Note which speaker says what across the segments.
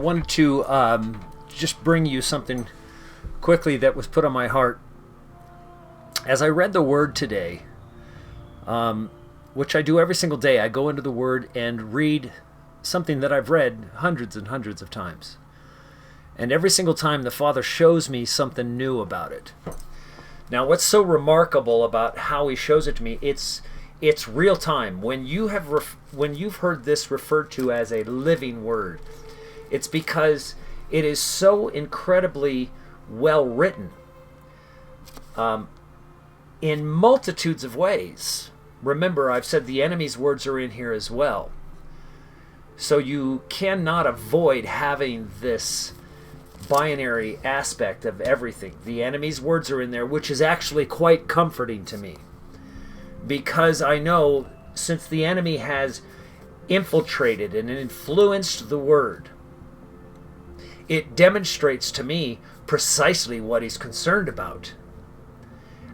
Speaker 1: wanted to just bring you something quickly that was put on my heart. As I read the Word today, which I do every single day, I go into the Word and read something that I've read hundreds and hundreds of times. And every single time the Father shows me something new about it. Now, what's so remarkable about how He shows it to me, it's real time. When you've heard this referred to as a living Word, it's because it is so incredibly well written in multitudes of ways. Remember, I've said the enemy's words are in here as well. So you cannot avoid having this binary aspect of everything. The enemy's words are in there, which is actually quite comforting to me. Because I know, since the enemy has infiltrated and influenced the Word, it demonstrates to me precisely what he's concerned about.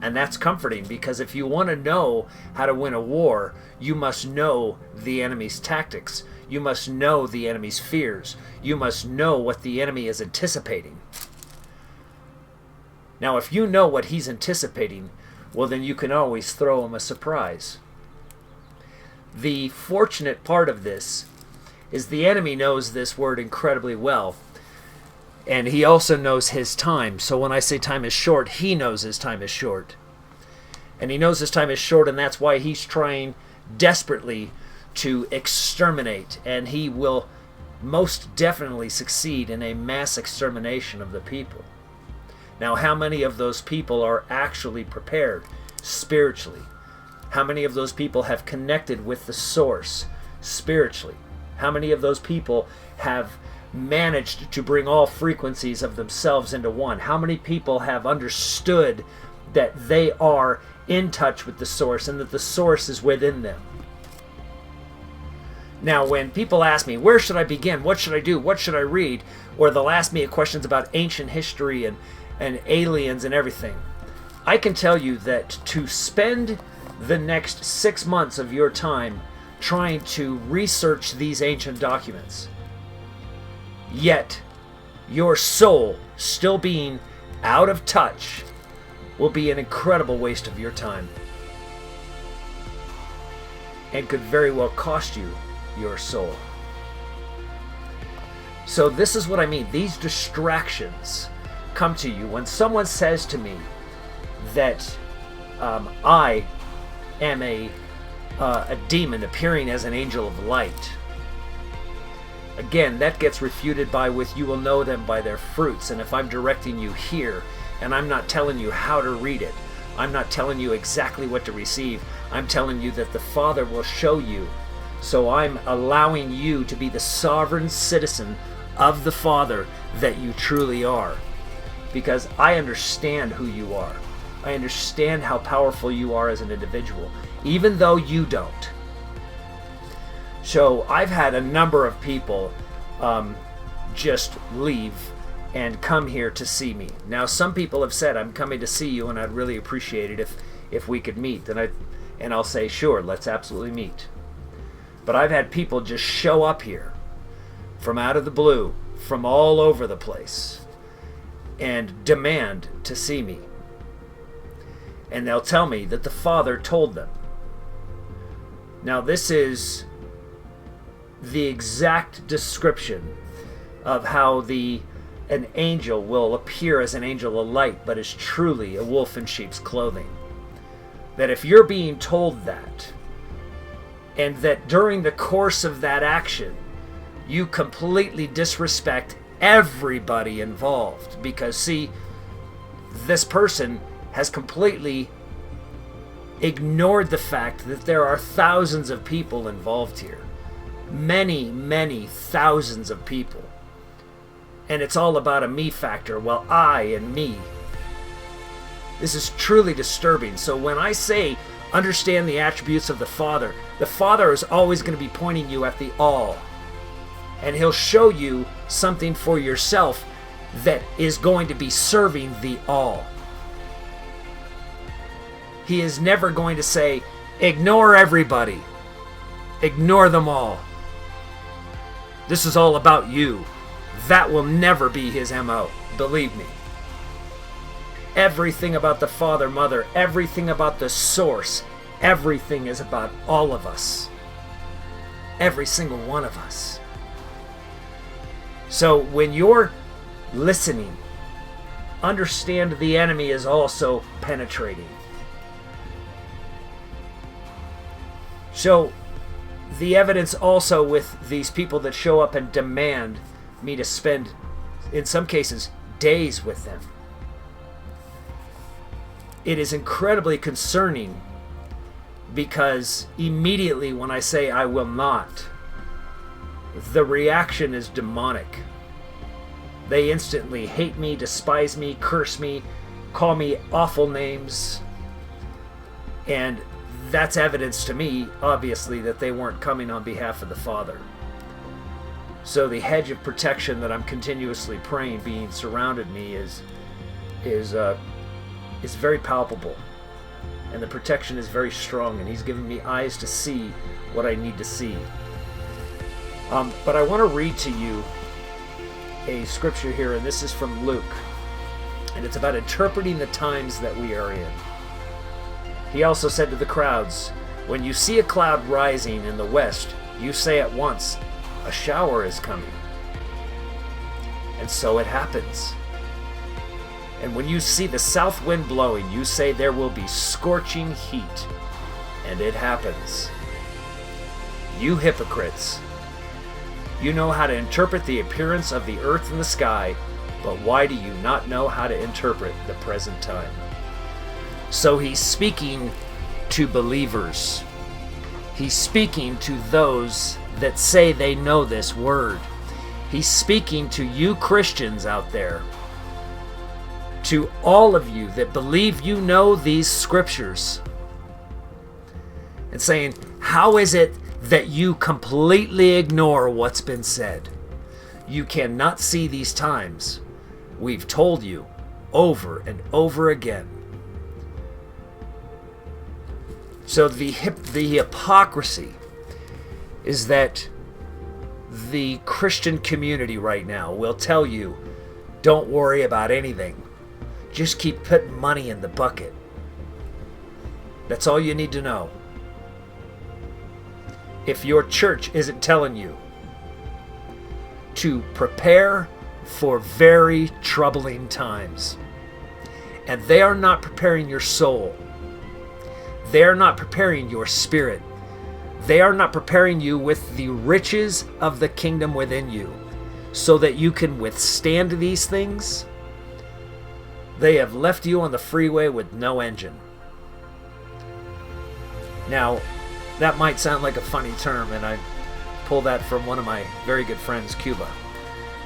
Speaker 1: And that's comforting, because if you want to know how to win a war, you must know the enemy's tactics. You must know the enemy's fears. You must know what the enemy is anticipating. Now, if you know what he's anticipating, well, then you can always throw him a surprise. The fortunate part of this is the enemy knows this Word incredibly well. And he also knows his time. So when I say time is short, he knows his time is short. And he knows his time is short, and that's why he's trying desperately to exterminate. And he will most definitely succeed in a mass extermination of the people. Now, how many of those people are actually prepared spiritually? How many of those people have connected with the source spiritually? How many of those people have managed to bring all frequencies of themselves into one? How many people have understood that they are in touch with the source and that the source is within them? Now, when people ask me, where should I begin? What should I do? What should I read? Or they'll ask me questions about ancient history and aliens and everything. I can tell you that to spend the next 6 months of your time trying to research these ancient documents, yet your soul still being out of touch, will be an incredible waste of your time, and could very well cost you your soul. So this is what I mean. These distractions come to you when someone says to me that I am a demon appearing as an angel of light. Again, that gets refuted by with you will know them by their fruits. And if I'm directing you here, and I'm not telling you how to read it, I'm not telling you exactly what to receive, I'm telling you that the Father will show you. So I'm allowing you to be the sovereign citizen of the Father that you truly are. Because I understand who you are. I understand how powerful you are as an individual, even though you don't. So I've had a number of people just leave and come here to see me. Now, some people have said, I'm coming to see you and I'd really appreciate it if we could meet. And I'll say, sure, let's absolutely meet. But I've had people just show up here from out of the blue, from all over the place, and demand to see me. And they'll tell me that the Father told them. Now, this is the exact description of how an angel will appear as an angel of light, but is truly a wolf in sheep's clothing. That if you're being told that, and that during the course of that action, you completely disrespect everybody involved, because see, this person has completely ignored the fact that there are thousands of people involved here. Many, many thousands of people. And it's all about a me factor. Well, I and me. This is truly disturbing. So when I say understand the attributes of the Father is always going to be pointing you at the all. And He'll show you something for yourself that is going to be serving the all. He is never going to say, ignore everybody. Ignore them all. This is all about you. That will never be his MO. Believe me. Everything about the Father, Mother, everything about the source, everything is about all of us. Every single one of us. So when you're listening, understand the enemy is also penetrating. So the evidence also with these people that show up and demand me to spend, in some cases, days with them. It is incredibly concerning because immediately when I say I will not, the reaction is demonic. They instantly hate me, despise me, curse me, call me awful names. And that's evidence to me, obviously, that they weren't coming on behalf of the Father. So the hedge of protection that I'm continuously praying being surrounded me is very palpable. And the protection is very strong, and he's given me eyes to see what I need to see. But I want to read to you a scripture here, and this is from Luke. And it's about interpreting the times that we are in. He also said to the crowds, "When you see a cloud rising in the west, you say at once, 'A shower is coming.' And so it happens. And when you see the south wind blowing, you say there will be scorching heat. And it happens. You hypocrites! You know how to interpret the appearance of the earth and the sky, but why do you not know how to interpret the present time?" So he's speaking to believers. He's speaking to those that say they know this word. He's speaking to you Christians out there. To all of you that believe you know these scriptures. And saying, how is it that you completely ignore what's been said? You cannot see these times. We've told you over and over again. So the hypocrisy is that the Christian community right now will tell you, don't worry about anything. Just keep putting money in the bucket. That's all you need to know. If your church isn't telling you to prepare for very troubling times, and they are not preparing your soul, they are not preparing your spirit, they are not preparing you with the riches of the kingdom within you so that you can withstand these things, they have left you on the freeway with no engine. Now, that might sound like a funny term, and I pull that from one of my very good friends, Cuba.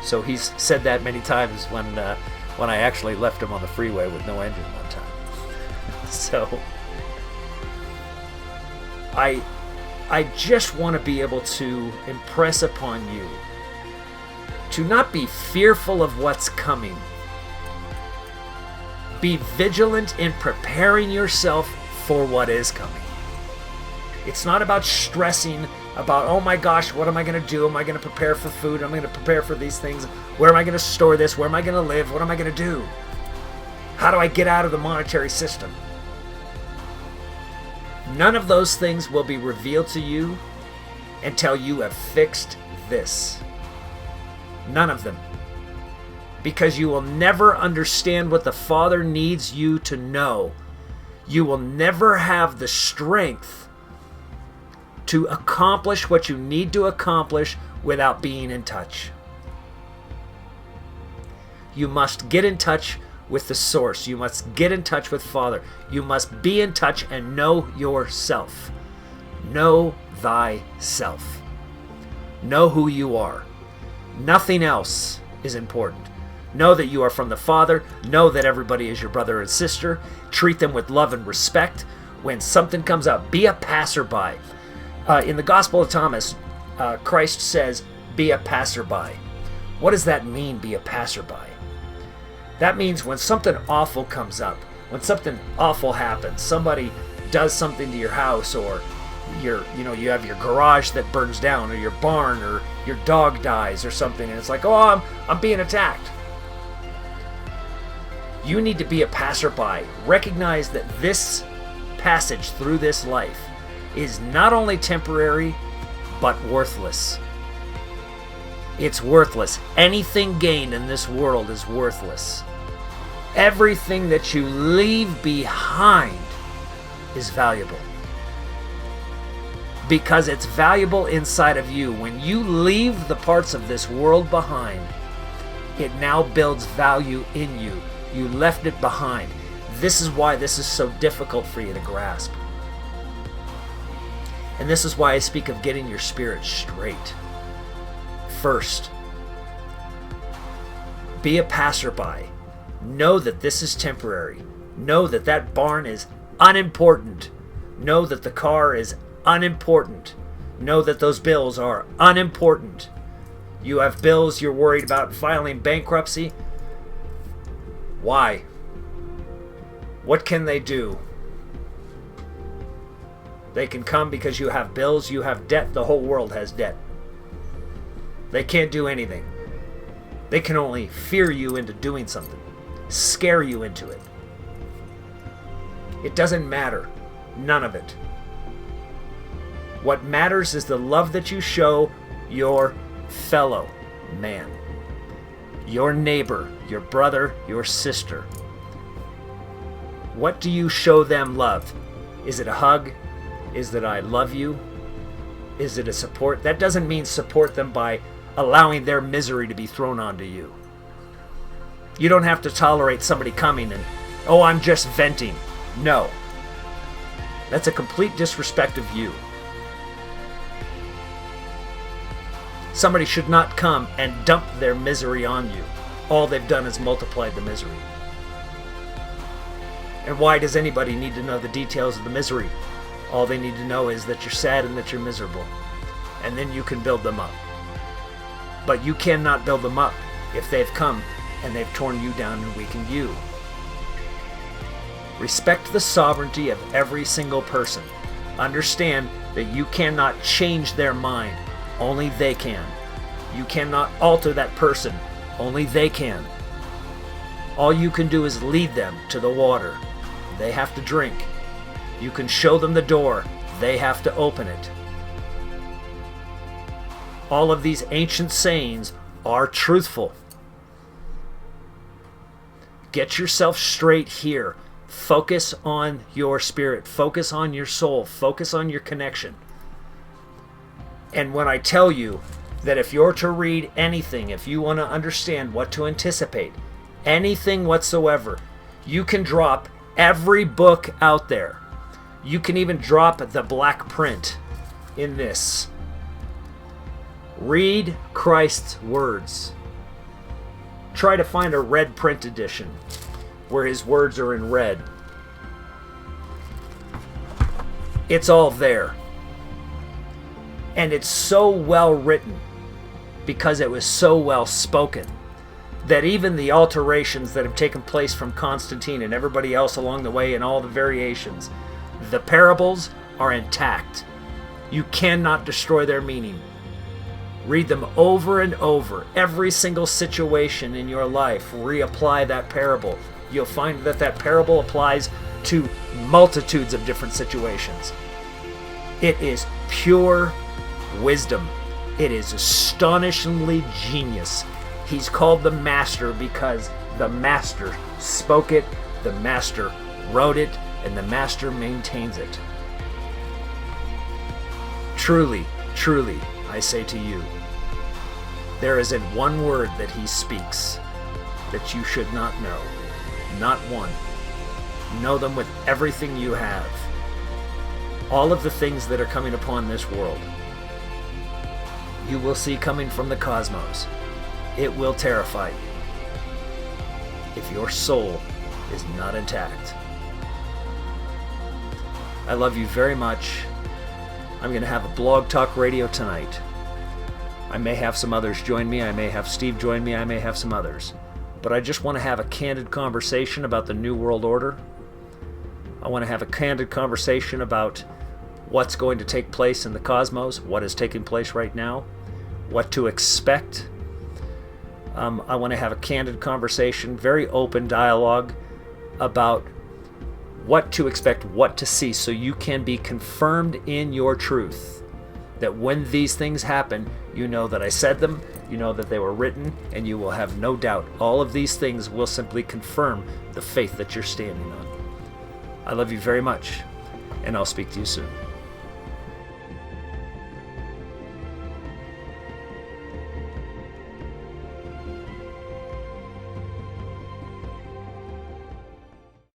Speaker 1: So he's said that many times when I actually left him on the freeway with no engine one time. So I just want to be able to impress upon you to not be fearful of what's coming. Be vigilant in preparing yourself for what is coming. It's not about stressing about, oh my gosh, what am I going to do? Am I going to prepare for food? Am I going to prepare for these things? Where am I going to store this? Where am I going to live? What am I going to do? How do I get out of the monetary system? None of those things will be revealed to you until you have fixed this. None of them. Because you will never understand what the Father needs you to know. You will never have the strength to accomplish what you need to accomplish without being in touch. You must get in touch with the source. You must get in touch with Father. You must be in touch and know yourself. Know thyself. Know who you are. Nothing else is important. Know that you are from the Father. Know that everybody is your brother and sister. Treat them with love and respect. When something comes up, be a passerby. In the Gospel of Thomas, Christ says, be a passerby. What does that mean, be a passerby? That means when something awful comes up, when something awful happens, somebody does something to your house, or you have your garage that burns down, or your barn, or your dog dies or something, and it's like, oh, I'm being attacked. You need to be a passerby. Recognize that this passage through this life is not only temporary, but worthless. It's worthless. Anything gained in this world is worthless. Everything that you leave behind is valuable. Because it's valuable inside of you. When you leave the parts of this world behind, it now builds value in you. You left it behind. This is why this is so difficult for you to grasp. And this is why I speak of getting your spirit straight. First, be a passerby. Know that this is temporary. Know that that barn is unimportant. Know that the car is unimportant. Know that those bills are unimportant. You have bills you're worried about filing bankruptcy. Why? What can they do? They can come because you have bills, you have debt, the whole world has debt. They can't do anything. They can only fear you into doing something, scare you into it. It doesn't matter. None of it. What matters is the love that you show your fellow man, your neighbor, your brother, your sister. What do you show them love? Is it a hug? Is it I love you? Is it a support? That doesn't mean support them by allowing their misery to be thrown onto you. You don't have to tolerate somebody coming and, oh, I'm just venting. No. That's a complete disrespect of you. Somebody should not come and dump their misery on you. All they've done is multiplied the misery. And why does anybody need to know the details of the misery? All they need to know is that you're sad and that you're miserable. And then you can build them up. But you cannot build them up if they've come and they've torn you down and weakened you. Respect the sovereignty of every single person. Understand that you cannot change their mind. Only they can. You cannot alter that person. Only they can. All you can do is lead them to the water. They have to drink. You can show them the door. They have to open it. All of these ancient sayings are truthful. Get yourself straight here. Focus on your spirit. Focus on your soul. Focus on your connection. And when I tell you that if you're to read anything, if you want to understand what to anticipate, anything whatsoever, you can drop every book out there. You can even drop the black print in this. Read Christ's words. Try to find a red print edition where his words are in red. It's all there. And it's so well written because it was so well spoken that even the alterations that have taken place from Constantine and everybody else along the way and all the variations, the parables are intact. You cannot destroy their meaning. Read them over and over. Every single situation in your life, reapply that parable. You'll find that that parable applies to multitudes of different situations. It is pure wisdom. It is astonishingly genius. He's called the Master because the Master spoke it, the Master wrote it, and the Master maintains it. Truly, truly, I say to you, there isn't one word that he speaks that you should not know. Not one. Know them with everything you have. All of the things that are coming upon this world, you will see coming from the cosmos. It will terrify you if your soul is not intact. I love you very much. I'm going to have a blog talk radio tonight. I may have some others join me. I may have Steve join me. I may have some others. But I just want to have a candid conversation about the New World Order. I want to have a candid conversation about what's going to take place in the cosmos, what is taking place right now, what to expect. I want to have a candid conversation, very open dialogue about what to expect, what to see, so you can be confirmed in your truth. That when these things happen, you know that I said them, you know that they were written, and you will have no doubt. All of these things will simply confirm the faith that you're standing on. I love you very much, and I'll speak to you soon.